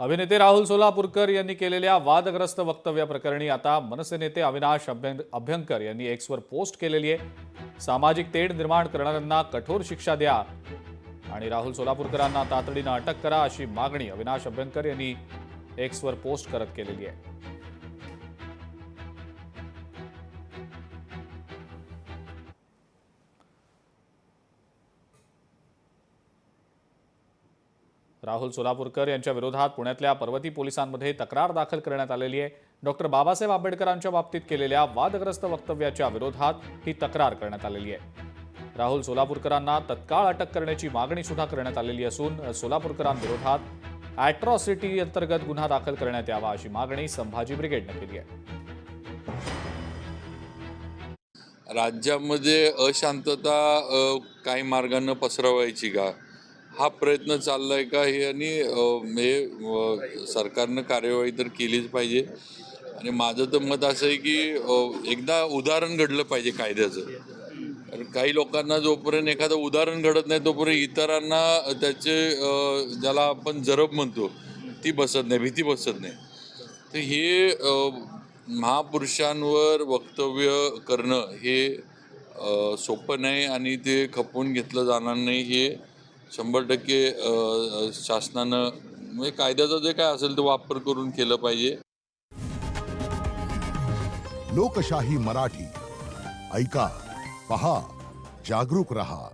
अभिनेते राहुल सोलापूरकर यांनी केलेल्या वादग्रस्त वक्तव्याप्रकरणी आता मनसे नेते अविनाश अभ्यंकर यांनी एक्सवर पोस्ट केलेली आहे। सामाजिक तेढ निर्माण करणाऱ्यांना कठोर शिक्षा द्या आणि राहुल सोलापूरकरांना तातडीने अटक करा अशी मागणी अविनाश अभ्यंकर यांनी एक्सवर पोस्ट करत केलेली आहे। राहुल सोलापूरकर यांच्या विरोधात पुण्यातल्या पर्वती पोलिसांमध्ये तक्रार दाखल करण्यात आलेली आहे। डॉक्टर बाबासाहेब आंबेडकरांच्या बाबतीत केलेल्या वादग्रस्त वक्तव्याच्या विरोधात ही तक्रार करण्यात आलेली आहे। राहुल सोलापूरकरांना तत्काळ अटक करण्याची मागणी सुद्धा करण्यात आलेली असून सोलापूरकरांविरोधात अॅट्रॉसिटी अंतर्गत गुन्हा दाखल करण्यात यावा अशी मागणी संभाजी ब्रिगेडने केली आहे। राज्यामध्ये अशांतता काही मार्गाने पसरवायची का हा प्रयत्न चाललाय का हे आणि सरकारनं कार्यवाही तर केलीच पाहिजे। आणि माझं तर मत असं आहे की एकदा उदाहरण घडलं पाहिजे कायद्याचं। कारण काही लोकांना जोपर्यंत एखादं उदाहरण घडत नाही तोपर्यंत इतरांना त्याचे ज्याला आपण जरब म्हणतो ती बसत नाही, भीती बसत नाही। तर हे महापुरुषांवर वक्तव्य करणं हे सोपं नाही आणि ते खपवून घेतलं जाणार नाही। हे 100% शासनानं म्हणजे कायद्याचा जे काय असेल तो वापर करून केलं पाहिजे। लोकशाही मराठी ऐका, पहा, जागरूक रहा।